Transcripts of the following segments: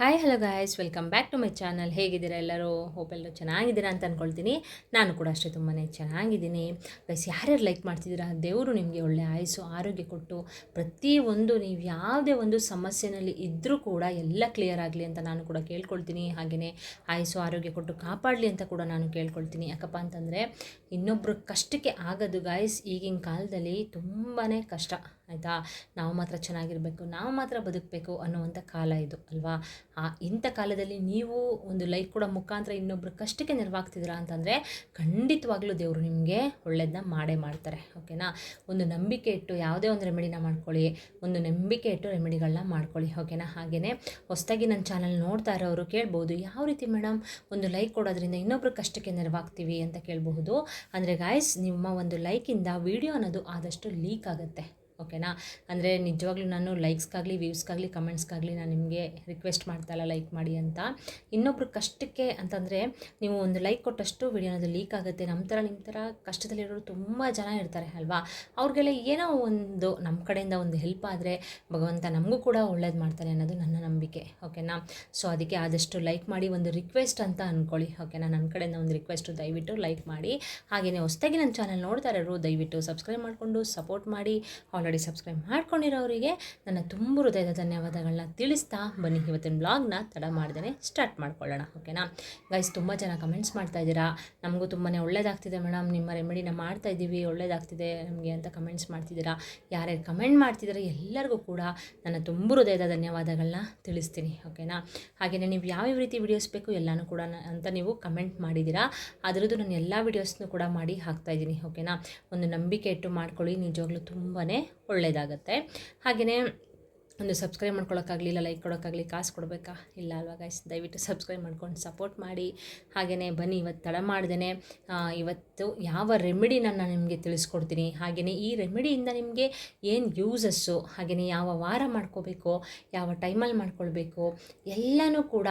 Hi hello guys, welcome back to my channel. ಹೇಗಿದ್ದೀರಾ ಎಲ್ಲರೂ? Hope ಎಲ್ಲರೂ ಚೆನ್ನಾಗಿದ್ದೀರಾ ಅಂತ ಅಂದ್ಕೊಳ್ತೀನಿ. ನಾನು ಕೂಡ ಅಷ್ಟೇ ತುಂಬಾ ಚೆನ್ನಾಗಿದ್ದೀನಿ. ಗೈಸ್, ಯಾರ್ಯಾರು ಲೈಕ್ ಮಾಡ್ತಿದ್ದೀರಾ, ದೇವರು ನಿಮಗೆ ಒಳ್ಳೆ ಆಯುಸ್ಸು ಆರೋಗ್ಯ ಕೊಟ್ಟು ಪ್ರತಿಯೊಂದು ನೀವು ಯಾವುದೇ ಒಂದು ಸಮಸ್ಯೆಯಲ್ಲಿ ಇದ್ದರೂ ಕೂಡ ಎಲ್ಲ ಕ್ಲಿಯರ್ ಆಗಲಿ ಅಂತ ನಾನು ಕೂಡ ಕೇಳ್ಕೊಳ್ತೀನಿ. ಹಾಗೆಯೇ ಆಯುಸ್ಸು ಆರೋಗ್ಯ ಕೊಟ್ಟು ಕಾಪಾಡಲಿ ಅಂತ ಕೂಡ ನಾನು ಕೇಳ್ಕೊಳ್ತೀನಿ. ಯಾಕಪ್ಪ ಅಂತಂದರೆ ಇನ್ನೊಬ್ಬರು ಕಷ್ಟಕ್ಕೆ ಆಗೋದು ಗಾಯ್ಸ್ ಈಗಿನ ಕಾಲದಲ್ಲಿ ತುಂಬಾ ಕಷ್ಟ, ಆಯಿತಾ. ನಾವು ಮಾತ್ರ ಚೆನ್ನಾಗಿರಬೇಕು, ನಾವು ಮಾತ್ರ ಬದುಕಬೇಕು ಅನ್ನುವಂಥ ಕಾಲ ಇದು ಅಲ್ವಾ. ಇಂಥ ಕಾಲದಲ್ಲಿ ನೀವು ಒಂದು ಲೈಕ್ ಕೊಡೋ ಮುಖಾಂತರ ಇನ್ನೊಬ್ಬರು ಕಷ್ಟಕ್ಕೆ ನೆರವಾಗ್ತಿದ್ದೀರಾ ಅಂತಂದರೆ ಖಂಡಿತವಾಗ್ಲೂ ದೇವರು ನಿಮಗೆ ಒಳ್ಳೇದನ್ನ ಮಾಡೇ ಮಾಡ್ತಾರೆ. ಓಕೆನಾ. ಒಂದು ನಂಬಿಕೆ ಇಟ್ಟು ಯಾವುದೇ ಒಂದು ರೆಮಿಡಿನ ಮಾಡ್ಕೊಳ್ಳಿ, ಒಂದು ನಂಬಿಕೆ ಇಟ್ಟು ರೆಮಿಡಿಗಳನ್ನ ಮಾಡ್ಕೊಳ್ಳಿ. ಓಕೆನಾ. ಹಾಗೆಯೇ ಹೊಸದಾಗಿ ನನ್ನ ಚಾನಲ್ ನೋಡ್ತಾ ಇರೋರು ಕೇಳ್ಬೋದು, ಯಾವ ರೀತಿ ಮೇಡಮ್ ಒಂದು ಲೈಕ್ ಕೊಡೋದ್ರಿಂದ ಇನ್ನೊಬ್ಬರು ಕಷ್ಟಕ್ಕೆ ನೆರವಾಗ್ತೀವಿ ಅಂತ ಕೇಳಬಹುದು. ಅಂದರೆ ಗಾಯ್ಸ್, ನಿಮ್ಮ ಒಂದು ಲೈಕಿಂದ ವಿಡಿಯೋ ಅನ್ನೋದು ಆದಷ್ಟು ಲೀಕ್ ಆಗುತ್ತೆ. ಓಕೆನಾ. ಅಂದರೆ ನಿಜವಾಗ್ಲೂ ನಾನು ಲೈಕ್ಸ್ಗಾಗಲಿ ವ್ಯೂಸ್ಗಾಗಲಿ ಕಮೆಂಟ್ಸ್ಗಾಗಲಿ ನಾನು ನಿಮಗೆ ರಿಕ್ವೆಸ್ಟ್ ಮಾಡ್ತಾಯಿಲ್ಲ ಲೈಕ್ ಮಾಡಿ ಅಂತ. ಇನ್ನೊಬ್ರು ಕಷ್ಟಕ್ಕೆ ಅಂತಂದರೆ ನೀವು ಒಂದು ಲೈಕ್ ಕೊಟ್ಟಷ್ಟು ವಿಡಿಯೋನದು ಲೀಕ್ ಆಗುತ್ತೆ. ನಿಮ್ಮ ಥರ ಕಷ್ಟದಲ್ಲಿರೋರು ತುಂಬ ಜನ ಇರ್ತಾರೆ ಅಲ್ವಾ. ಅವ್ರಿಗೆಲ್ಲ ಏನೋ ಒಂದು ನಮ್ಮ ಕಡೆಯಿಂದ ಒಂದು ಹೆಲ್ಪ್ ಆದರೆ ಭಗವಂತ ನಮಗೂ ಕೂಡ ಒಳ್ಳೇದು ಮಾಡ್ತಾನೆ ಅನ್ನೋದು ನನ್ನ ನಂಬಿಕೆ. ಓಕೆನಾ. ಸೊ ಅದಕ್ಕೆ ಆದಷ್ಟು ಲೈಕ್ ಮಾಡಿ, ಒಂದು ರಿಕ್ವೆಸ್ಟ್ ಅಂತ ಅಂದ್ಕೊಳ್ಳಿ. ಓಕೆನಾ. ನನ್ನ ಕಡೆಯಿಂದ ಒಂದು ರಿಕ್ವೆಸ್ಟು, ದಯವಿಟ್ಟು ಲೈಕ್ ಮಾಡಿ. ಹಾಗೆಯೇ ಹೊಸದಾಗಿ ನನ್ನ ಚಾನಲ್ ನೋಡ್ತಾ ಇರೋರು ದಯವಿಟ್ಟು ಸಬ್ಸ್ಕ್ರೈಬ್ ಮಾಡಿಕೊಂಡು ಸಪೋರ್ಟ್ ಮಾಡಿ. ಆಲ್ರೆಡಿ ಸಬ್ಸ್ಕ್ರೈಬ್ ಮಾಡ್ಕೊಂಡಿರೋರಿಗೆ ನನ್ನ ತುಂಬ ಹೃದಯದ ಧನ್ಯವಾದಗಳನ್ನ ತಿಳಿಸ್ತಾ ಬನ್ನಿ ಇವತ್ತಿನ ಬ್ಲಾಗ್ನ ತಡ ಮಾಡ್ದೇ ಸ್ಟಾರ್ಟ್ ಮಾಡ್ಕೊಳ್ಳೋಣ. ಓಕೆನಾ. ಗೈಸ್, ತುಂಬ ಜನ ಕಮೆಂಟ್ಸ್ ಮಾಡ್ತಾ ಇದ್ದೀರಾ, ನಮಗೂ ತುಂಬಾ ಒಳ್ಳೇದಾಗ್ತಿದೆ ಮೇಡಮ್, ನಿಮ್ಮ ರೆಮಿಡಿನ ಮಾಡ್ತಾ ಇದ್ದೀವಿ, ಒಳ್ಳೇದಾಗ್ತಿದೆ ನಮಗೆ ಅಂತ ಕಮೆಂಟ್ಸ್ ಮಾಡ್ತಿದ್ದೀರಾ. ಯಾರ್ಯಾರು ಕಮೆಂಟ್ ಮಾಡ್ತಿದ್ದಾರೆ ಎಲ್ಲರಿಗೂ ಕೂಡ ನನ್ನ ತುಂಬ ಹೃದಯದ ಧನ್ಯವಾದಗಳನ್ನ ತಿಳಿಸ್ತೀನಿ. ಓಕೆನಾ. ಹಾಗೆಯೇ ನೀವು ಯಾವ್ಯಾವ ರೀತಿ ವೀಡಿಯೋಸ್ ಬೇಕು ಎಲ್ಲನೂ ಕೂಡ ಅಂತ ನೀವು ಕಮೆಂಟ್ ಮಾಡಿದ್ದೀರಾ. ಅದರದ್ದು ನಾನು ಎಲ್ಲ ವೀಡಿಯೋಸ್ನೂ ಕೂಡ ಮಾಡಿ ಹಾಕ್ತಾಯಿದ್ದೀನಿ. ಓಕೆನಾ. ಒಂದು ನಂಬಿಕೆ ಇಟ್ಟು ಮಾಡ್ಕೊಳ್ಳಿ, ನಿಜವಾಗ್ಲೂ ತುಂಬಾ ಒಳ್ಳೆಯದಾಗುತ್ತೆ. ಹಾಗೆಯೇ ಒಂದು ಸಬ್ಸ್ಕ್ರೈಬ್ ಮಾಡ್ಕೊಳ್ಳೋಕ್ಕಾಗಲಿ, ಇಲ್ಲ ಲೈಕ್ ಕೊಡೋಕ್ಕಾಗಲಿ ಕಾಸು ಕೊಡಬೇಕಾ? ಇಲ್ಲ ಅಲ್ವಾ ಗೈಸ್. ದಯವಿಟ್ಟು ಸಬ್ಸ್ಕ್ರೈಬ್ ಮಾಡ್ಕೊಂಡು ಸಪೋರ್ಟ್ ಮಾಡಿ. ಹಾಗೆಯೇ ಬನ್ನಿ ಇವತ್ತು ತಡ ಮಾಡ್ದೇ ಇವತ್ತು ಯಾವ ರೆಮಿಡಿನ ನಾನು ನಿಮಗೆ ತಿಳಿಸ್ಕೊಡ್ತೀನಿ. ಹಾಗೆಯೇ ಈ ರೆಮಿಡಿಯಿಂದ ನಿಮಗೆ ಏನು ಯೂಸಸ್ಸು, ಹಾಗೆಯೇ ಯಾವ ವಾರ ಮಾಡ್ಕೋಬೇಕು, ಯಾವ ಟೈಮಲ್ಲಿ ಮಾಡ್ಕೊಳ್ಬೇಕು, ಎಲ್ಲನೂ ಕೂಡ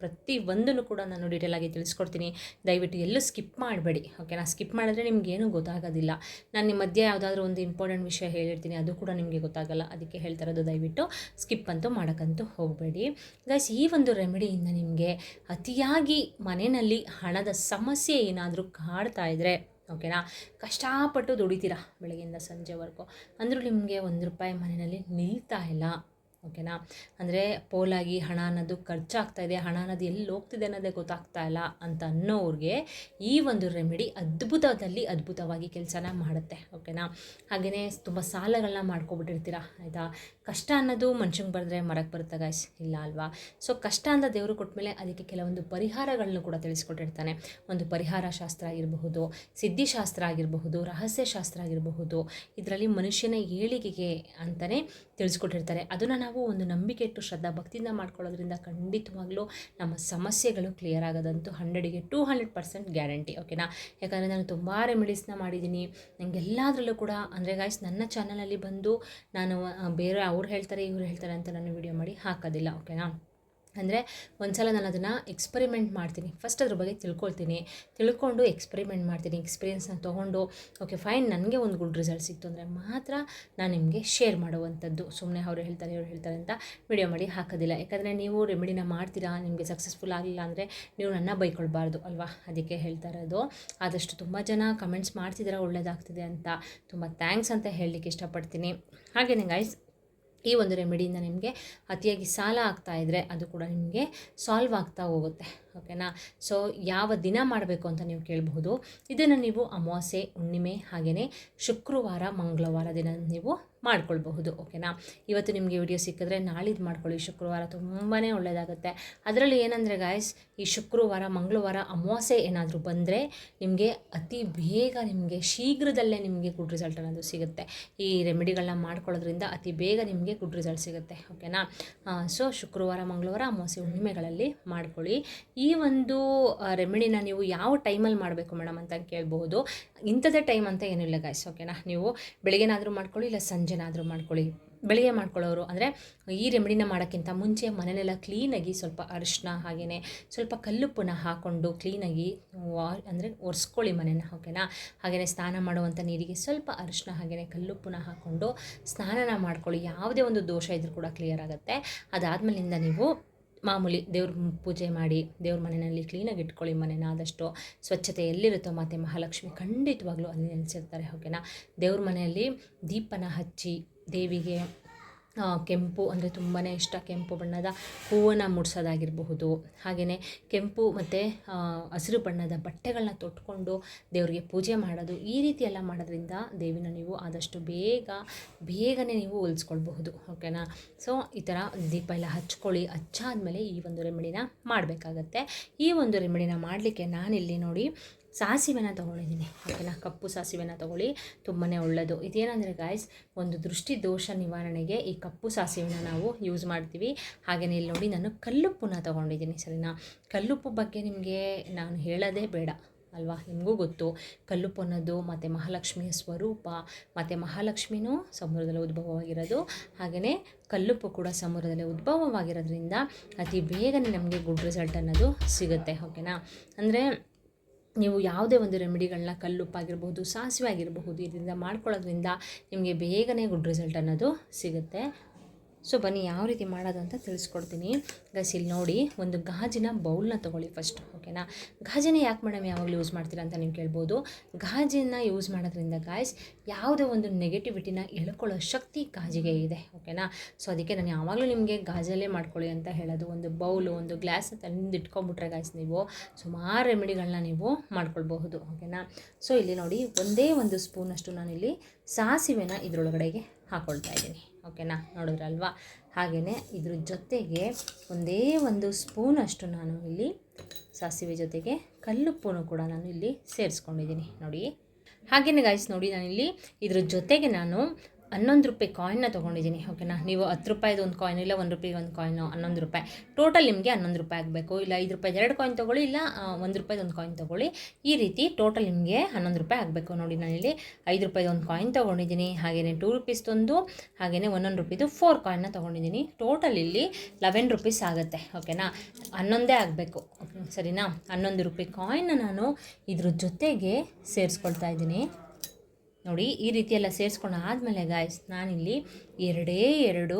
ಪ್ರತಿಯೊಂದನ್ನು ಕೂಡ ನಾನು ಡೀಟೇಲಾಗಿ ತಿಳಿಸ್ಕೊಡ್ತೀನಿ. ದಯವಿಟ್ಟು ಎಲ್ಲೂ ಸ್ಕಿಪ್ ಮಾಡಬೇಡಿ. ಓಕೆನಾ. ಸ್ಕಿಪ್ ಮಾಡಿದ್ರೆ ನಿಮಗೇನು ಗೊತ್ತಾಗೋದಿಲ್ಲ. ನಾನು ನಿಮ್ಮ ಮಧ್ಯೆ ಯಾವುದಾದ್ರೂ ಒಂದು ಇಂಪಾರ್ಟೆಂಟ್ ವಿಷಯ ಹೇಳಿರ್ತೀನಿ, ಅದು ಕೂಡ ನಿಮಗೆ ಗೊತ್ತಾಗಲ್ಲ. ಅದಕ್ಕೆ ಹೇಳ್ತಾ ಇರೋದು, ದಯವಿಟ್ಟು ಸ್ಕಿಪ್ ಅಂತೂ ಮಾಡೋಕ್ಕಂತೂ ಹೋಗಬೇಡಿ. ಗೈಸ್, ಈ ಒಂದು ರೆಮಿಡಿಯಿಂದ ನಿಮಗೆ ಅತಿಯಾಗಿ ಮನೆಯಲ್ಲಿ ಹಣದ ಸಮಸ್ಯೆ ಏನಾದರೂ ಕಾಡ್ತಾ ಇದ್ದರೆ, ಓಕೆನಾ, ಕಷ್ಟಪಟ್ಟು ದುಡಿತೀರಾ ಬೆಳಗ್ಗೆಯಿಂದ ಸಂಜೆವರೆಗೂ, ಅಂದರೂ ನಿಮಗೆ ₹1 ಮನೆಯಲ್ಲಿ ನಿಲ್ತಾ ಇಲ್ಲ. ಓಕೆನಾ. ಅಂದರೆ ಪೋಲಾಗಿ ಹಣ ಅನ್ನೋದು ಖರ್ಚಾಗ್ತಾಯಿದೆ, ಹಣ ಅನ್ನೋದು ಎಲ್ಲಿ ಹೋಗ್ತಿದೆ ಅನ್ನೋದೇ ಗೊತ್ತಾಗ್ತಾ ಇಲ್ಲ ಅಂತ ಅನ್ನೋರಿಗೆ ಈ ಒಂದು ರೆಮಿಡಿ ಅದ್ಭುತವಾಗಿ ಕೆಲಸನ ಮಾಡುತ್ತೆ. ಓಕೆನಾ. ಹಾಗೆಯೇ ತುಂಬ ಸಾಲಗಳನ್ನ ಮಾಡ್ಕೊಬಿಟ್ಟಿರ್ತೀರ, ಆಯಿತಾ. ಕಷ್ಟ ಅನ್ನೋದು ಮನುಷ್ಯಂಗೆ ಬರೆದ್ರೆ ಮರಕ್ಕೆ ಬರುತ್ತೆ ಗಾಯ್ಸ್, ಇಲ್ಲ ಅಲ್ವಾ. ಸೊ ಕಷ್ಟ ಅಂತ ದೇವರು ಕೊಟ್ಟಮೇಲೆ ಅದಕ್ಕೆ ಕೆಲವೊಂದು ಪರಿಹಾರಗಳನ್ನು ಕೂಡ ತಿಳಿಸ್ಕೊಟ್ಟಿರ್ತಾನೆ. ಒಂದು ಪರಿಹಾರ ಶಾಸ್ತ್ರ ಆಗಿರಬಹುದು, ಸಿದ್ಧಿಶಾಸ್ತ್ರ ಆಗಿರಬಹುದು, ರಹಸ್ಯಶಾಸ್ತ್ರ ಆಗಿರಬಹುದು. ಇದರಲ್ಲಿ ಮನುಷ್ಯನ ಏಳಿಗೆಗೆ ಅಂತಲೇ ತಿಳಿಸ್ಕೊಟ್ಟಿರ್ತಾರೆ. ಅದನ್ನು ನಾವು ಒಂದು ನಂಬಿಕೆ ಇಟ್ಟು ಶ್ರದ್ಧಾ ಭಕ್ತಿಯಿಂದ ಮಾಡ್ಕೊಳ್ಳೋದ್ರಿಂದ ಖಂಡಿತವಾಗ್ಲೂ ನಮ್ಮ ಸಮಸ್ಯೆಗಳು ಕ್ಲಿಯರ್ ಆಗೋದಂತೂ 100ಗೆ 200% ಗ್ಯಾರಂಟಿ. ಓಕೆನಾ. ಯಾಕಂದರೆ ನಾನು ತುಂಬ ರೆಮಿಡೀಸ್ನ ಮಾಡಿದ್ದೀನಿ. ನನಗೆ ಎಲ್ಲದರಲ್ಲೂ ಕೂಡ ಅಂದರೆ ಗಾಯ್ಸ್, ನನ್ನ ಚಾನಲಲ್ಲಿ ಬಂದು ನಾನು ಬೇರೆ ಅವ್ರು ಹೇಳ್ತಾರೆ ಇವ್ರು ಹೇಳ್ತಾರೆ ಅಂತ ನಾನು ವಿಡಿಯೋ ಮಾಡಿ ಹಾಕೋದಿಲ್ಲ. ಓಕೆನಾ. ಅಂದರೆ ಒಂದು ಸಲ ನಾನು ಅದನ್ನು ಎಕ್ಸ್ಪರಿಮೆಂಟ್ ಮಾಡ್ತೀನಿ. ಫಸ್ಟ್ ಅದ್ರ ಬಗ್ಗೆ ತಿಳ್ಕೊಂಡು ಎಕ್ಸ್ಪರಿಮೆಂಟ್ ಮಾಡ್ತೀನಿ. ಎಕ್ಸ್ಪೀರಿಯೆನ್ಸ್ನ ತೊಗೊಂಡು ಓಕೆ ಫೈನ್, ನನಗೆ ಒಂದು ಗುಡ್ ರಿಸಲ್ಟ್ ಸಿಕ್ತು ಅಂದರೆ ಮಾತ್ರ ನಾನು ನಿಮಗೆ ಶೇರ್ ಮಾಡುವಂಥದ್ದು. ಸುಮ್ಮನೆ ಅವ್ರು ಹೇಳ್ತಾರೆ ಇವ್ರು ಹೇಳ್ತಾರೆ ಅಂತ ವಿಡಿಯೋ ಮಾಡಿ ಹಾಕೋದಿಲ್ಲ. ಯಾಕಂದರೆ ನೀವು ರೆಮಿಡಿನ ಮಾಡ್ತೀರಾ, ನಿಮಗೆ ಸಕ್ಸಸ್ಫುಲ್ ಆಗಲಿಲ್ಲ ಅಂದರೆ ನೀವು ನನ್ನ ಬೈಕೊಳ್ಬಾರ್ದು ಅಲ್ವಾ. ಅದಕ್ಕೆ ಹೇಳ್ತಾ ಇರೋದು. ಆದಷ್ಟು ತುಂಬ ಜನ ಕಮೆಂಟ್ಸ್ ಮಾಡ್ತಿದ್ದೀರಾ ಒಳ್ಳೆಯದಾಗ್ತಿದೆ ಅಂತ, ತುಂಬ ಥ್ಯಾಂಕ್ಸ್ ಅಂತ ಹೇಳಲಿಕ್ಕೆ ಇಷ್ಟಪಡ್ತೀನಿ. ಹಾಗೆಯೇ ಗೈಸ್, ಈ ಒಂದು ರೆಮಿಡಿಯಿಂದ ನಿಮಗೆ ಅತಿಯಾಗಿ ಸಾಲ ಆಗ್ತಾಯಿದ್ರೆ ಅದು ಕೂಡ ನಿಮಗೆ ಸಾಲ್ವ್ ಆಗ್ತಾ ಹೋಗುತ್ತೆ. ಓಕೆನಾ. ಸೊ ಯಾವ ದಿನ ಮಾಡಬೇಕು ಅಂತ ನೀವು ಕೇಳಬಹುದು. ಇದನ್ನು ನೀವು ಅಮಾವಾಸ್ಯೆ, ಹುಣ್ಣಿಮೆ, ಹಾಗೆಯೇ ಶುಕ್ರವಾರ, ಮಂಗಳವಾರ ದಿನ ನೀವು ಮಾಡ್ಕೊಳ್ಬಹುದು. ಓಕೆನಾ. ಇವತ್ತು ನಿಮಗೆ ವಿಡಿಯೋ ಸಿಕ್ಕಿದ್ರೆ ನಾಳಿದ್ದು ಮಾಡ್ಕೊಳ್ಳಿ. ಶುಕ್ರವಾರ ತುಂಬಾ ಒಳ್ಳೆಯದಾಗುತ್ತೆ. ಅದರಲ್ಲಿ ಏನಂದರೆ ಗಾಯ್ಸ್, ಈ ಶುಕ್ರವಾರ, ಮಂಗಳವಾರ, ಅಮಾವಾಸ್ಯೆ ಏನಾದರೂ ಬಂದರೆ ನಿಮಗೆ ಅತಿ ಬೇಗ, ನಿಮಗೆ ಶೀಘ್ರದಲ್ಲೇ ನಿಮಗೆ ಗುಡ್ ರಿಸಲ್ಟ್ ಅನ್ನೋದು ಸಿಗುತ್ತೆ. ಈ ರೆಮಿಡಿಗಳನ್ನ ಮಾಡ್ಕೊಳ್ಳೋದ್ರಿಂದ ಅತಿ ಬೇಗ ನಿಮಗೆ ಗುಡ್ ರಿಸಲ್ಟ್ ಸಿಗುತ್ತೆ. ಓಕೆನಾ. ಸೊ ಶುಕ್ರವಾರ, ಮಂಗಳವಾರ, ಅಮಾವಾಸ್ಯೆ, ಹುಣ್ಣಿಮೆಗಳಲ್ಲಿ ಮಾಡ್ಕೊಳ್ಳಿ. ಈ ಒಂದು ರೆಮಿಡಿನ ನೀವು ಯಾವ ಟೈಮಲ್ಲಿ ಮಾಡಬೇಕು ಮೇಡಮ್ ಅಂತ ಕೇಳಬಹುದು. ಇಂಥದ್ದೇ ಟೈಮ್ ಅಂತ ಏನಿಲ್ಲ ಗಾಯ್ಸ್. ಓಕೆನಾ. ನೀವು ಬೆಳಗ್ಗೆನಾದರೂ ಮಾಡ್ಕೊಳ್ಳಿ, ಇಲ್ಲ ಸಂಜೆನಾದರೂ ಮಾಡ್ಕೊಳ್ಳಿ. ಬೆಳಿಗ್ಗೆ ಮಾಡ್ಕೊಳ್ಳೋರು ಅಂದರೆ ಈ ರೆಮಿಡಿನ ಮಾಡೋಕ್ಕಿಂತ ಮುಂಚೆ ಮನೆಯೆಲ್ಲ ಕ್ಲೀನಾಗಿ ಸ್ವಲ್ಪ ಅರಿಶಿನ, ಹಾಗೆಯೇ ಸ್ವಲ್ಪ ಕಲ್ಲುಪ್ಪನ್ನ ಹಾಕ್ಕೊಂಡು ಕ್ಲೀನಾಗಿ ಅಂದರೆ ಒರೆಸ್ಕೊಳ್ಳಿ ಮನೆಯನ್ನು. ಓಕೆನಾ. ಹಾಗೆಯೇ ಸ್ನಾನ ಮಾಡುವಂಥ ನೀರಿಗೆ ಸ್ವಲ್ಪ ಅರಿಶಿನ ಹಾಗೆಯೇ ಕಲ್ಲುಪ್ಪನ್ನ ಹಾಕ್ಕೊಂಡು ಸ್ನಾನನ ಮಾಡ್ಕೊಳ್ಳಿ. ಯಾವುದೇ ಒಂದು ದೋಷ ಇದ್ರೂ ಕೂಡ ಕ್ಲಿಯರ್ ಆಗುತ್ತೆ. ಅದಾದಮೇಲಿಂದ ನೀವು ಮಾಮೂಲಿ ದೇವ್ರ ಪೂಜೆ ಮಾಡಿ ದೇವ್ರ ಮನೆಯಲ್ಲಿ ಕ್ಲೀನಾಗಿ ಇಟ್ಕೊಳ್ಳಿ. ಮನೆನ ಆದಷ್ಟು ಸ್ವಚ್ಛತೆ ಎಲ್ಲಿರುತ್ತೋ ಮತ್ತು ಮಹಾಲಕ್ಷ್ಮಿ ಖಂಡಿತವಾಗ್ಲೂ ಅಲ್ಲಿ ನೆಲೆಸಿರ್ತಾರೆ. ಓಕೆನಾ. ದೇವ್ರ ಮನೆಯಲ್ಲಿ ದೀಪನ ಹಚ್ಚಿ ದೇವಿಗೆ ಕೆಂಪು ಅಂದರೆ ತುಂಬಾ ಇಷ್ಟ, ಕೆಂಪು ಬಣ್ಣದ ಹೂವನ್ನು ಮುಡ್ಸೋದಾಗಿರಬಹುದು. ಹಾಗೆಯೇ ಕೆಂಪು ಮತ್ತು ಹಸಿರು ಬಣ್ಣದ ಬಟ್ಟೆಗಳನ್ನ ತೊಟ್ಕೊಂಡು ದೇವರಿಗೆ ಪೂಜೆ ಮಾಡೋದು, ಈ ರೀತಿ ಎಲ್ಲ ಮಾಡೋದ್ರಿಂದ ದೇವಿನ ನೀವು ಆದಷ್ಟು ಬೇಗನೆ ನೀವು ಹೋಲಿಸ್ಕೊಳ್ಬಹುದು. ಓಕೆನಾ. ಸೊ ಈ ಥರ ದೀಪ ಎಲ್ಲ ಹಚ್ಕೊಳ್ಳಿ. ಹಚ್ಚಾದ್ಮೇಲೆ ಈ ಒಂದು ರೆಮಿಡಿನ ಮಾಡಬೇಕಾಗತ್ತೆ. ಈ ಒಂದು ರೆಮಿಡಿನ ಮಾಡಲಿಕ್ಕೆ ನಾನಿಲ್ಲಿ ನೋಡಿ ಸಾಸಿವೆನ ತೊಗೊಂಡಿದ್ದೀನಿ. ಓಕೆನಾ. ಕಪ್ಪು ಸಾಸಿವೆನ ತೊಗೊಳ್ಳಿ, ತುಂಬಾ ಒಳ್ಳೆಯದು. ಇದೇನಂದರೆ ಗಾಯ್ಸ್, ಒಂದು ದೃಷ್ಟಿ ದೋಷ ನಿವಾರಣೆಗೆ ಈ ಕಪ್ಪು ಸಾಸಿವೆನ ನಾವು ಯೂಸ್ ಮಾಡ್ತೀವಿ. ಹಾಗೆಯೇ ಇಲ್ಲಿ ನೋಡಿ ನಾನು ಕಲ್ಲುಪ್ಪನ್ನ ತೊಗೊಂಡಿದ್ದೀನಿ. ಸರಿನಾ. ಕಲ್ಲುಪ್ಪು ಬಗ್ಗೆ ನಿಮಗೆ ನಾನು ಹೇಳೋದೇ ಬೇಡ ಅಲ್ವಾ, ನಿಮಗೂ ಗೊತ್ತು. ಕಲ್ಲುಪ್ಪು ಅನ್ನೋದು ಮತ್ತು ಮಹಾಲಕ್ಷ್ಮಿಯ ಸ್ವರೂಪ, ಮತ್ತು ಮಹಾಲಕ್ಷ್ಮಿನೂ ಸಮುದ್ರದಲ್ಲಿ ಉದ್ಭವವಾಗಿರೋದು. ಹಾಗೆಯೇ ಕಲ್ಲುಪ್ಪು ಕೂಡ ಸಮುದ್ರದಲ್ಲಿ ಉದ್ಭವವಾಗಿರೋದ್ರಿಂದ ಅತಿ ಬೇಗನೆ ನಮಗೆ ಗುಡ್ ರಿಸಲ್ಟ್ ಅನ್ನೋದು ಸಿಗುತ್ತೆ. ಓಕೆನಾ. ಅಂದರೆ ನೀವು ಯಾವುದೇ ಒಂದು ರೆಮಿಡಿಗಳನ್ನ ಕಲ್ಲುಪ್ಪಾಗಿರ್ಬೋದು, ಸಾಸಿವೆ ಆಗಿರಬಹುದು, ಇದರಿಂದ ಮಾಡ್ಕೊಳ್ಳೋದ್ರಿಂದ ನಿಮಗೆ ಬೇಗನೆ ಗುಡ್ ರಿಸಲ್ಟ್ ಅನ್ನೋದು ಸಿಗುತ್ತೆ. ಸೊ ಬನ್ನಿ ಯಾವ ರೀತಿ ಮಾಡೋದು ಅಂತ ತಿಳಿಸ್ಕೊಡ್ತೀನಿ. ಗೈಸ್ ಇಲ್ಲಿ ನೋಡಿ, ಒಂದು ಗಾಜಿನ ಬೌಲ್ನ ತೊಗೊಳ್ಳಿ ಫಸ್ಟ್. ಓಕೆನಾ. ಗಾಜಿನ ಯಾಕೆ ಮೇಡಮ್ ಯಾವಾಗಲೂ ಯೂಸ್ ಮಾಡ್ತೀರಾ ಅಂತ ನೀವು ಕೇಳ್ಬೋದು. ಗಾಜಿನ ಯೂಸ್ ಮಾಡೋದ್ರಿಂದ ಗಾಯ್ಸ್ ಯಾವುದೇ ಒಂದು ನೆಗೆಟಿವಿಟಿನ ಎಳ್ಕೊಳ್ಳೋ ಶಕ್ತಿ ಗಾಜಿಗೆ ಇದೆ. ಓಕೆನಾ. ಸೊ ಅದಕ್ಕೆ ನಾನು ಯಾವಾಗಲೂ ನಿಮಗೆ ಗಾಜಲ್ಲೇ ಮಾಡ್ಕೊಳ್ಳಿ ಅಂತ ಹೇಳೋದು. ಒಂದು ಬೌಲು, ಒಂದು ಗ್ಲಾಸ್ ತಂದು ಇಟ್ಕೊಂಬಿಟ್ರೆ ಗಾಯ್ಸ್ ನೀವು ಸುಮಾರು ರೆಮಿಡಿಗಳನ್ನ ನೀವು ಮಾಡ್ಕೊಳ್ಬಹುದು. ಓಕೆನಾ. ಸೊ ಇಲ್ಲಿ ನೋಡಿ, ಒಂದೇ ಒಂದು ಸ್ಪೂನಷ್ಟು ನಾನಿಲ್ಲಿ ಸಾಸಿವೆನ ಇದರೊಳಗಡೆಗೆ ಹಾಕ್ಕೊಳ್ತಾ ಇದ್ದೀನಿ. ಓಕೆನಾ. ನೋಡಿದ್ರಲ್ವಾ. ಹಾಗೆಯೇ ಇದ್ರ ಜೊತೆಗೆ ಒಂದೇ ಒಂದು ಸ್ಪೂನಷ್ಟು ನಾನು ಇಲ್ಲಿ ಸಾಸಿವೆ ಜೊತೆಗೆ ಕಲ್ಲುಪ್ಪನ್ನು ಕೂಡ ನಾನು ಇಲ್ಲಿ ಸೇರಿಸ್ಕೊಂಡಿದ್ದೀನಿ ನೋಡಿ. ಹಾಗೆಯೇ ಗಾಯ್ಸ್ ನೋಡಿ, ನಾನಿಲ್ಲಿ ಇದ್ರ ಜೊತೆಗೆ ನಾನು 11 ರೂಪಾಯಿ ಕಾಯಿನ್ನ ತೊಗೊಂಡಿದ್ದೀನಿ. ಓಕೆನಾ. ನೀವು 10 ರೂಪಾಯಿದು ಒಂದು ಕಾಯಿನ್, ಇಲ್ಲ 1 ರೂಪಾಯಿಗೆ ಒಂದು ಕಾಯಿನು, 11 ರೂಪಾಯಿ ಟೋಟಲ್ ನಿಮಗೆ 11 ರೂಪಾಯಿ ಆಗಬೇಕು. ಇಲ್ಲ 5 ರೂಪಾಯಿದು 2 ಕಾಯಿನ್ ತೊಗೊಳ್ಳಿ, ಇಲ್ಲ 1 ರೂಪಾಯಿದು ಒಂದು ಕಾಯಿನ್ ತೊಗೊಳ್ಳಿ. ಈ ರೀತಿ ಟೋಟಲ್ ನಿಮಗೆ 11 ರೂಪಾಯಿ ಆಗಬೇಕು. ನೋಡಿ ನಾನಿಲ್ಲಿ 5 ರೂಪಾಯಿದು ಒಂದು ಕಾಯಿನ್ ತೊಗೊಂಡಿದ್ದೀನಿ. ಹಾಗೆಯೇ 2 ರೂಪೀಸ್ದೊಂದು, ಹಾಗೆಯೇ 11 ರೂಪಾಯಿದು 4 ಕಾಯಿನ್ನ ತೊಗೊಂಡಿದ್ದೀನಿ. ಟೋಟಲ್ ಇಲ್ಲಿ 11 ರೂಪೀಸ್ ಆಗುತ್ತೆ. ಓಕೆನಾ. 11 ಆಗಬೇಕು. ಸರಿನಾ. 11 ರೂಪಾಯಿ ಕಾಯಿನ್ನ ನಾನು ಇದ್ರ ಜೊತೆಗೆ ಸೇರಿಸ್ಕೊಳ್ತಾ ಇದ್ದೀನಿ. ನೋಡಿ ಈ ರೀತಿ ಎಲ್ಲ ಸೇರಿಸ್ಕೊಂಡು ಆದಮೇಲೆ ಗಾಯ್ಸ್ ನಾನಿಲ್ಲಿ 2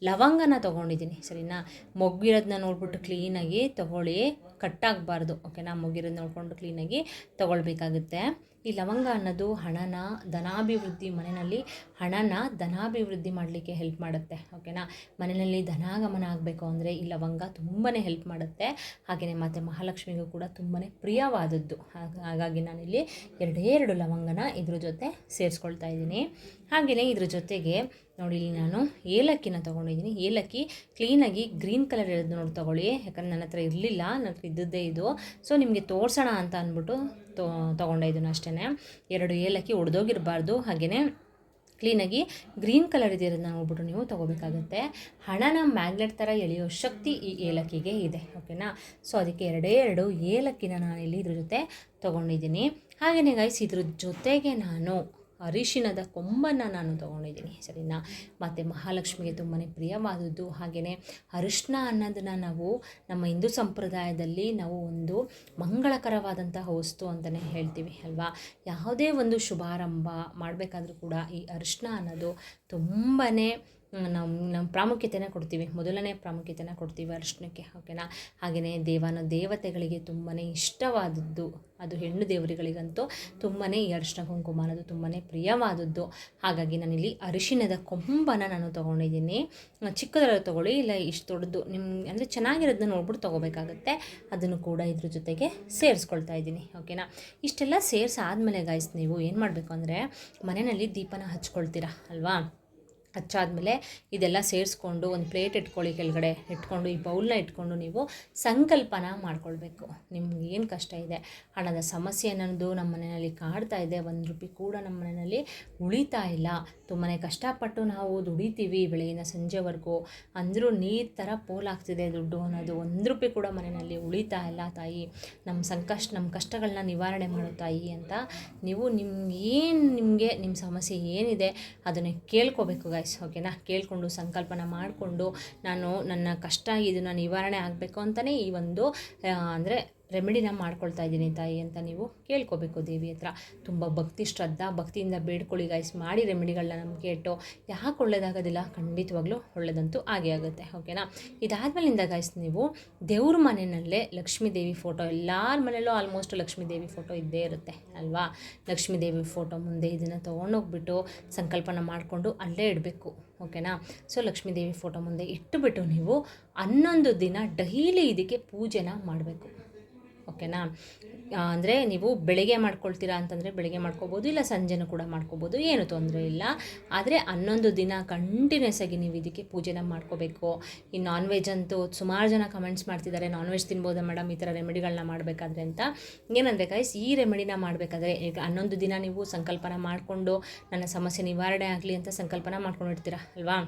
ಲವಂಗನ ತೊಗೊಂಡಿದ್ದೀನಿ. ಸರಿನಾ. ಮೊಗ್ಗಿರೋದನ್ನ ನೋಡ್ಬಿಟ್ಟು ಕ್ಲೀನಾಗಿ ತೊಗೊಳ್ಳಿ, ಕಟ್ಟಾಗಬಾರ್ದು. ಓಕೆನಾ. ಮೊಗ್ಗಿರೋದು ನೋಡಿಕೊಂಡು ಕ್ಲೀನಾಗಿ ತೊಗೊಳ್ಬೇಕಾಗುತ್ತೆ. ಈ ಲವಂಗ ಅನ್ನೋದು ಹಣನ ಧನಾಭಿವೃದ್ಧಿ, ಮನೆಯಲ್ಲಿ ಹಣನ ಧನಾಭಿವೃದ್ಧಿ ಮಾಡಲಿಕ್ಕೆ ಹೆಲ್ಪ್ ಮಾಡುತ್ತೆ. ಓಕೆನಾ. ಮನೆಯಲ್ಲಿ ಧನಾಗಮನ ಆಗಬೇಕು ಅಂದರೆ ಈ ಲವಂಗ ತುಂಬಾ ಹೆಲ್ಪ್ ಮಾಡುತ್ತೆ. ಹಾಗೆಯೇ ಮತ್ತು ಮಹಾಲಕ್ಷ್ಮಿಗೂ ಕೂಡ ತುಂಬಾ ಪ್ರಿಯವಾದದ್ದು. ಹಾಗಾಗಿ ನಾನಿಲ್ಲಿ 2 ಲವಂಗನ ಇದ್ರ ಜೊತೆ ಸೇರಿಸ್ಕೊಳ್ತಾ ಇದ್ದೀನಿ. ಹಾಗೆಯೇ ಇದ್ರ ಜೊತೆಗೆ ನೋಡಿ ಇಲ್ಲಿ ನಾನು ಏಲಕ್ಕಿನ ತೊಗೊಂಡಿದ್ದೀನಿ. ಏಲಕ್ಕಿ ಕ್ಲೀನಾಗಿ ಗ್ರೀನ್ ಕಲರ್ ಇರೋದು ನೋಡಿ ತೊಗೊಳ್ಳಿ. ಯಾಕಂದರೆ ನನ್ನ ಹತ್ರ ಇರಲಿಲ್ಲ, ನನ್ನ ಹತ್ರ ಇದ್ದದ್ದೇ ಇದು. ಸೊ ನಿಮಗೆ ತೋರಿಸೋಣ ಅಂತ ಅಂದ್ಬಿಟ್ಟು ತೊಗೊಂಡೆ ಇದನ್ನು ಅಷ್ಟೇ. 2 ಏಲಕ್ಕಿ ಒಡೆದೋಗಿರಬಾರ್ದು. ಹಾಗೆಯೇ ಕ್ಲೀನಾಗಿ ಗ್ರೀನ್ ಕಲರ್ ಇರೋದನ್ನ ನೋಡ್ಬಿಟ್ಟು ನೀವು ತೊಗೋಬೇಕಾಗುತ್ತೆ. ಹಣನ ಮ್ಯಾಗ್ನೆಟ್ ಥರ ಎಳೆಯೋ ಶಕ್ತಿ ಈ ಏಲಕ್ಕಿಗೆ ಇದೆ. ಓಕೆನಾ. ಸೊ ಅದಕ್ಕೆ 2 ಏಲಕ್ಕಿನ ನಾನಿಲ್ಲಿ ಇದ್ರ ಜೊತೆ ತೊಗೊಂಡಿದ್ದೀನಿ. ಹಾಗೆಯೇ ಗೈಸ್ ಇದ್ರ ಜೊತೆಗೆ ನಾನು ಅರಿಶಿಣದ ಕೊಂಬನ್ನು ನಾನು ತೊಗೊಂಡಿದ್ದೀನಿ. ಸರಿನಾ. ಮತ್ತು ಮಹಾಲಕ್ಷ್ಮಿಗೆ ತುಂಬಾ ಪ್ರಿಯವಾದದ್ದು. ಹಾಗೆಯೇ ಅರಿಶಿಣ ಅನ್ನೋದನ್ನು ನಾವು ನಮ್ಮ ಹಿಂದೂ ಸಂಪ್ರದಾಯದಲ್ಲಿ ನಾವು ಒಂದು ಮಂಗಳಕರವಾದಂತಹ ವಸ್ತು ಅಂತಲೇ ಹೇಳ್ತೀವಿ ಅಲ್ವಾ. ಯಾವುದೇ ಒಂದು ಶುಭಾರಂಭ ಮಾಡಬೇಕಾದ್ರೂ ಕೂಡ ಈ ಅರಿಶಿಣ ಅನ್ನೋದು ತುಂಬಾ ನಮ್ಮ ಪ್ರಾಮುಖ್ಯತೆನ ಕೊಡ್ತೀವಿ. ಮೊದಲನೇ ಪ್ರಾಮುಖ್ಯತೆನ ಕೊಡ್ತೀವಿ ಅರಿಶಿಣಕ್ಕೆ. ಓಕೆನಾ. ಹಾಗೆಯೇ ದೇವತೆಗಳಿಗೆ ತುಂಬಾ ಇಷ್ಟವಾದದ್ದು, ಅದು ಹೆಣ್ಣು ದೇವರುಗಳಿಗಂತೂ ತುಂಬಾ ಈ ಅರಿಶಿಣ ಕುಂಕುಮ ಅನ್ನೋದು ತುಂಬಾ ಪ್ರಿಯವಾದದ್ದು. ಹಾಗಾಗಿ ನಾನಿಲ್ಲಿ ಅರಿಶಿಣದ ಕೊಂಬನ್ನು ನಾನು ತೊಗೊಂಡಿದ್ದೀನಿ. ಚಿಕ್ಕದರಲ್ಲಿ ತೊಗೊಳ್ಳಿ, ಇಲ್ಲ ಇಷ್ಟು ದೊಡ್ಡದು ಅಂದರೆ ಚೆನ್ನಾಗಿರೋದನ್ನ ನೋಡ್ಬಿಟ್ಟು ತೊಗೋಬೇಕಾಗತ್ತೆ. ಅದನ್ನು ಕೂಡ ಇದ್ರ ಜೊತೆಗೆ ಸೇರಿಸ್ಕೊಳ್ತಾ ಇದ್ದೀನಿ. ಓಕೆನಾ. ಇಷ್ಟೆಲ್ಲ ಸೇರಿಸಾದ್ಮೇಲೆ ಗಾಯ್ಸ್ ನೀವು ಏನು ಮಾಡಬೇಕು ಅಂದರೆ ಮನೆಯಲ್ಲಿ ದೀಪನ ಹಚ್ಕೊಳ್ತೀರಾ ಅಲ್ವಾ. ಹಚ್ಚಾದ್ಮೇಲೆ ಇದೆಲ್ಲ ಸೇರಿಸ್ಕೊಂಡು ಒಂದು ಪ್ಲೇಟ್ ಇಟ್ಕೊಳ್ಳಿ, ಕೆಳಗಡೆ ಇಟ್ಕೊಂಡು ಈ ಬೌಲ್ನ ಇಟ್ಕೊಂಡು ನೀವು ಸಂಕಲ್ಪನ ಮಾಡ್ಕೊಳ್ಬೇಕು. ನಿಮ್ಗೆ ಏನು ಕಷ್ಟ ಇದೆ, ಹಣದ ಸಮಸ್ಯೆ ಅನ್ನೋದು ನಮ್ಮ ಮನೆಯಲ್ಲಿ ಕಾಡ್ತಾ ಇದೆ, 1 ರೂಪಾಯಿ ಕೂಡ ನಮ್ಮ ಮನೆಯಲ್ಲಿ ಉಳಿತಾ ಇಲ್ಲ, ತುಂಬಾ ಕಷ್ಟಪಟ್ಟು ನಾವು ದುಡಿತೀವಿ ಬೆಳಗಿನ ಸಂಜೆವರೆಗೂ, ಅಂದರೂ ನೀರು ಥರ ಪೋಲಾಗ್ತಿದೆ ದುಡ್ಡು ಅನ್ನೋದು, 1 ರೂಪಾಯಿ ಕೂಡ ಮನೆಯಲ್ಲಿ ಉಳಿತಾ ಇಲ್ಲ ತಾಯಿ, ನಮ್ಮ ಕಷ್ಟಗಳನ್ನ ನಿವಾರಣೆ ಮಾಡೋ ತಾಯಿ ಅಂತ ನೀವು ನಿಮಗೆ ನಿಮ್ಮ ಸಮಸ್ಯೆ ಏನಿದೆ ಅದನ್ನು ಕೇಳ್ಕೋಬೇಕು ಗೈಸ್. ಓಕೆನಾ. ಕೇಳಿಕೊಂಡು ಸಂಕಲ್ಪನ ಮಾಡಿಕೊಂಡು ನಾನು ನನ್ನ ಕಷ್ಟ ಇದನ್ನು ನಿವಾರಣೆ ಆಗಬೇಕು ಅಂತಲೇ ಈ ಒಂದು ಅಂದರೆ ರೆಮಿಡಿನ ಮಾಡ್ಕೊಳ್ತಾ ಇದ್ದೀನಿ ತಾಯಿ ಅಂತ ನೀವು ಕೇಳ್ಕೊಬೇಕು ದೇವಿ ಹತ್ರ. ತುಂಬ ಭಕ್ತಿ ಶ್ರದ್ಧಾ ಭಕ್ತಿಯಿಂದ ಬೇಡ್ಕೊಳ್ಳಿ ಗೈಸ್. ಮಾಡಿ ರೆಮಿಡಿಗಳನ್ನ ನಮಗೆ ಇಟ್ಟು ಯಾಕೆ ಒಳ್ಳೇದಾಗೋದಿಲ್ಲ, ಖಂಡಿತವಾಗ್ಲೂ ಒಳ್ಳೇದಂತೂ ಆಗೇ ಆಗುತ್ತೆ. ಓಕೆನಾ. ಇದಾದ್ಮೇಲಿಂದ ಗೈಸ್ ನೀವು ದೇವ್ರ ಮನೆಯಲ್ಲೇ ಲಕ್ಷ್ಮೀ ದೇವಿ ಫೋಟೋ, ಎಲ್ಲರ ಮನೆಯಲ್ಲೂ ಆಲ್ಮೋಸ್ಟ್ ಲಕ್ಷ್ಮೀ ದೇವಿ ಫೋಟೋ ಇದ್ದೇ ಇರುತ್ತೆ ಅಲ್ವಾ. ಲಕ್ಷ್ಮೀ ದೇವಿ ಫೋಟೋ ಮುಂದೆ ಇದನ್ನು ತೊಗೊಂಡೋಗ್ಬಿಟ್ಟು ಸಂಕಲ್ಪನ ಮಾಡಿಕೊಂಡು ಅಲ್ಲೇ ಇಡಬೇಕು. ಓಕೆನಾ. ಸೊ ಲಕ್ಷ್ಮೀ ದೇವಿ ಫೋಟೋ ಮುಂದೆ ಇಟ್ಟುಬಿಟ್ಟು ನೀವು 11 ದಿನ ಡೈಲಿ ಇದಕ್ಕೆ ಪೂಜೆನ ಮಾಡಬೇಕು. ಓಕೆನಾ. ಅಂದರೆ ನೀವು ಬೆಳಗ್ಗೆ ಮಾಡ್ಕೊಳ್ತೀರಾ ಅಂತಂದರೆ ಬೆಳಗ್ಗೆ ಮಾಡ್ಕೋಬೋದು, ಇಲ್ಲ ಸಂಜೆನೂ ಕೂಡ ಮಾಡ್ಕೋಬೋದು, ಏನು ತೊಂದರೆ ಇಲ್ಲ. ಆದರೆ 11 ದಿನ ಕಂಟಿನ್ಯೂಸ್ ಆಗಿ ನೀವು ಇದಕ್ಕೆ ಪೂಜೆನ ಮಾಡ್ಕೋಬೇಕು. ಈ ನಾನ್ ವೆಜ್ ಅಂತೂ ಸುಮಾರು ಜನ ಕಮೆಂಟ್ಸ್ ಮಾಡ್ತಿದ್ದಾರೆ, ನಾನ್ ವೆಜ್ ತಿನ್ಬೋದಾ ಮೇಡಮ್ ಈ ಥರ ರೆಮಿಡಿಗಳನ್ನ ಮಾಡಬೇಕಾದ್ರೆ ಅಂತ. ಏನಂದರೆ ಗೈಸ್, ಈ ರೆಮಿಡಿನ ಮಾಡಬೇಕಾದ್ರೆ ಈಗ 11 ದಿನ ನೀವು ಸಂಕಲ್ಪನ ಮಾಡಿಕೊಂಡು ನನ್ನ ಸಮಸ್ಯೆ ನಿವಾರಣೆ ಆಗಲಿ ಅಂತ ಸಂಕಲ್ಪನ ಮಾಡ್ಕೊಂಡಿರ್ತೀರ ಅಲ್ವಾ.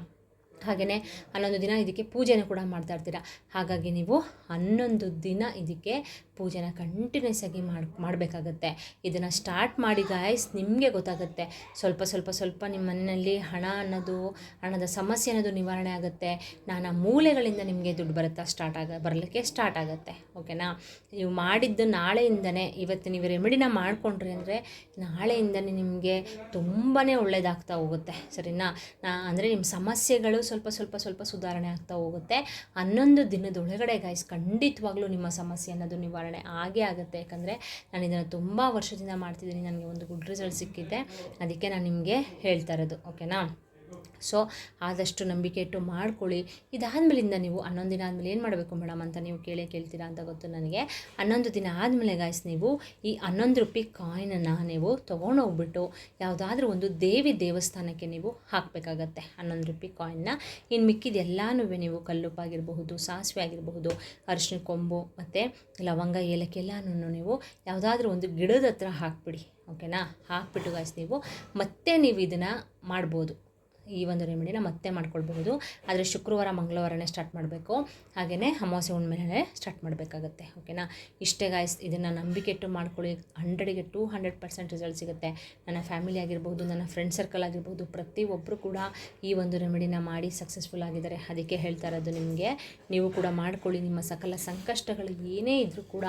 ಹಾಗೆಯೇ 11 ದಿನ ಇದಕ್ಕೆ ಪೂಜೆನೂ ಕೂಡ ಮಾಡ್ತಾ ಇರ್ತೀರ. ಹಾಗಾಗಿ ನೀವು 11 ದಿನ ಇದಕ್ಕೆ ಪೂಜೆನ ಕಂಟಿನ್ಯೂಸ್ ಆಗಿ ಮಾಡಬೇಕಾಗತ್ತೆ. ಇದನ್ನು ಸ್ಟಾರ್ಟ್ ಮಾಡಿ ಗಾಯ್ಸ್, ನಿಮಗೆ ಗೊತ್ತಾಗುತ್ತೆ ಸ್ವಲ್ಪ ಸ್ವಲ್ಪ ಸ್ವಲ್ಪ ನಿಮ್ಮ ಮನೆಯಲ್ಲಿ ಹಣದ ಸಮಸ್ಯೆ ಅನ್ನೋದು ನಿವಾರಣೆ ಆಗುತ್ತೆ. ನಾನಾ ಮೂಲೆಗಳಿಂದ ನಿಮಗೆ ದುಡ್ಡು ಬರಲಿಕ್ಕೆ ಸ್ಟಾರ್ಟ್ ಆಗುತ್ತೆ. ಓಕೆನಾ. ನೀವು ಮಾಡಿದ್ದು ನಾಳೆಯಿಂದನೇ, ಇವತ್ತು ನೀವು ರೆಮಿಡಿನ ಮಾಡಿಕೊಂಡ್ರಿ ಅಂದರೆ ನಾಳೆಯಿಂದನೇ ನಿಮಗೆ ತುಂಬಾ ಒಳ್ಳೆಯದಾಗ್ತಾ ಹೋಗುತ್ತೆ. ಸರಿನಾ. ಅಂದರೆ ನಿಮ್ಮ ಸಮಸ್ಯೆಗಳು ಸ್ವಲ್ಪ ಸುಧಾರಣೆ ಆಗ್ತಾ ಹೋಗುತ್ತೆ. 11 ದಿನದೊಳಗಡೆ ಗೈಸ್ ಖಂಡಿತವಾಗ್ಲೂ ನಿಮ್ಮ ಸಮಸ್ಯೆ ಅನ್ನೋದು ನಿವಾರಣೆ ಆಗೇ ಆಗುತ್ತೆ. ಯಾಕಂದರೆ ನಾನು ಇದನ್ನು ತುಂಬ ವರ್ಷದಿಂದ ಮಾಡ್ತಿದ್ದೀನಿ, ನನಗೆ ಒಂದು ಗುಡ್ ರಿಸಲ್ಟ್ ಸಿಕ್ಕಿದೆ, ಅದಕ್ಕೆ ನಾನು ನಿಮಗೆ ಹೇಳ್ತಾ ಇರೋದು. ಓಕೆನಾ. ಸೊ ಆದಷ್ಟು ನಂಬಿಕೆ ಇಟ್ಟು ಮಾಡ್ಕೊಳ್ಳಿ. ಇದಾದಮೇಲಿಂದ ನೀವು 11 ದಿನ ಆದಮೇಲೆ ಏನು ಮಾಡಬೇಕು ಮೇಡಮ್ ಅಂತ ನೀವು ಕೇಳ್ತೀರಾ ಅಂತ ಗೊತ್ತು ನನಗೆ. 11 ದಿನ ಆದಮೇಲೆ ಗಾಯ್ಸ್ ನೀವು ಈ 11 ರೂಪಾಯಿ ಕಾಯಿನನ್ನು ನೀವು ತೊಗೊಂಡೋಗ್ಬಿಟ್ಟು ಯಾವುದಾದ್ರೂ ಒಂದು ದೇವಸ್ಥಾನಕ್ಕೆ ನೀವು ಹಾಕಬೇಕಾಗತ್ತೆ 11 ರೂಪಾಯಿ ಕಾಯಿನ್ನ. ಇನ್ನು ಮಿಕ್ಕಿದ ಎಲ್ಲನೂ ನೀವು ಕಲ್ಲುಪ್ಪಾಗಿರಬಹುದು, ಸಾಸಿವೆ ಆಗಿರಬಹುದು, ಅರಿಶಿನ ಕೊಂಬು ಮತ್ತು ಲವಂಗ ಏಲಕ್ಕಿ ಎಲ್ಲನೂ ನೀವು ಯಾವುದಾದ್ರೂ ಒಂದು ಗಿಡದ ಹತ್ರ ಹಾಕ್ಬಿಡಿ. ಓಕೆನಾ. ಹಾಕ್ಬಿಟ್ಟು ಗಾಯ್ಸ್ ನೀವು ಇದನ್ನು ಮಾಡ್ಬೋದು. ಈ ಒಂದು ರೆಮಿಡಿನ ಮತ್ತೆ ಮಾಡ್ಕೊಳ್ಬಹುದು. ಆದರೆ ಶುಕ್ರವಾರ ಮಂಗಳವಾರನೇ ಸ್ಟಾರ್ಟ್ ಮಾಡಬೇಕು. ಹಾಗೆಯೇ ಅಮಾವಾಸ್ಯೆ ಹುಣ್ಣಿಮೆನೇ ಸ್ಟಾರ್ಟ್ ಮಾಡಬೇಕಾಗತ್ತೆ. ಓಕೆನಾ. ಇಷ್ಟೇ ಗಾಯ್ಸ್. ಇದನ್ನು ನಂಬಿಕೆ ಇಟ್ಟು ಮಾಡ್ಕೊಳ್ಳಿ. 100ಗೆ 200% ರಿಸಲ್ಟ್ ಸಿಗುತ್ತೆ. ನನ್ನ ಫ್ಯಾಮಿಲಿ ಆಗಿರ್ಬೋದು, ನನ್ನ ಫ್ರೆಂಡ್ ಸರ್ಕಲ್ ಆಗಿರ್ಬೋದು, ಪ್ರತಿಯೊಬ್ಬರು ಕೂಡ ಈ ಒಂದು ರೆಮಿಡಿನ ಮಾಡಿ ಸಕ್ಸಸ್ಫುಲ್ ಆಗಿದ್ದಾರೆ. ಅದಕ್ಕೆ ಹೇಳ್ತಾ ಇರೋದು ನಿಮಗೆ, ನೀವು ಕೂಡ ಮಾಡ್ಕೊಳ್ಳಿ. ನಿಮ್ಮ ಸಕಲ ಸಂಕಷ್ಟಗಳು ಏನೇ ಇದ್ದರೂ ಕೂಡ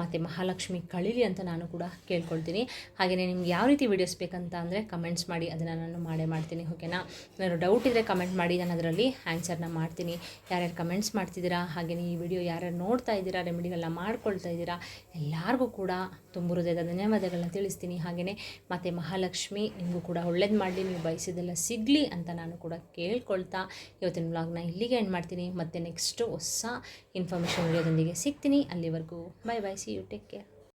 ಮತ್ತು ಮಹಾಲಕ್ಷ್ಮಿ ಕಳೀಲಿ ಅಂತ ನಾನು ಕೂಡ ಕೇಳ್ಕೊಳ್ತೀನಿ. ಹಾಗೆಯೇ ನಿಮ್ಗೆ ಯಾವ ರೀತಿ ವೀಡಿಯೋಸ್ ಬೇಕಂತ ಅಂದರೆ ಕಮೆಂಟ್ಸ್ ಮಾಡಿ, ಅದನ್ನು ನಾನು ಮಾಡೇ ಮಾಡ್ತೀನಿ. ಓಕೆನಾ. ಏನಾದ್ರು ಡೌಟ್ ಇದ್ದರೆ ಕಮೆಂಟ್ ಮಾಡಿ, ನಾನು ಅದರಲ್ಲಿ ಆನ್ಸರ್ನ ಮಾಡ್ತೀನಿ. ಯಾರ್ಯಾರು ಕಮೆಂಟ್ಸ್ ಮಾಡ್ತಿದ್ದೀರಾ, ಹಾಗೆಯೇ ಈ ವಿಡಿಯೋ ಯಾರ್ಯಾರು ನೋಡ್ತಾ ಇದ್ದೀರಾ, ರೆಮಿಡಿಗಳನ್ನ ಮಾಡ್ಕೊಳ್ತಾ ಇದ್ದೀರಾ, ಎಲ್ಲರಿಗೂ ಕೂಡ ತುಂಬ ಹೃದಯದ ಧನ್ಯವಾದಗಳನ್ನ ತಿಳಿಸ್ತೀನಿ. ಹಾಗೆಯೇ ಮತ್ತು ಮಹಾಲಕ್ಷ್ಮಿ ನಿಮಗೂ ಕೂಡ ಒಳ್ಳೇದು ಮಾಡಲಿ, ನೀವು ಬಯಸಿದ್ದೆಲ್ಲ ಸಿಗಲಿ ಅಂತ ನಾನು ಕೂಡ ಕೇಳ್ಕೊಳ್ತಾ ಇವತ್ತಿನ ವ್ಲಾಗ್ನ ಇಲ್ಲಿಗೆ ಎಂಡ್ ಮಾಡ್ತೀನಿ. ಮತ್ತು ನೆಕ್ಸ್ಟು ಹೊಸ ಇನ್ಫಾರ್ಮೇಷನ್ ವಿಡಿಯೋದೊಂದಿಗೆ ಸಿಗ್ತೀನಿ. ಅಲ್ಲಿವರೆಗೂ bye bye, see you, take care.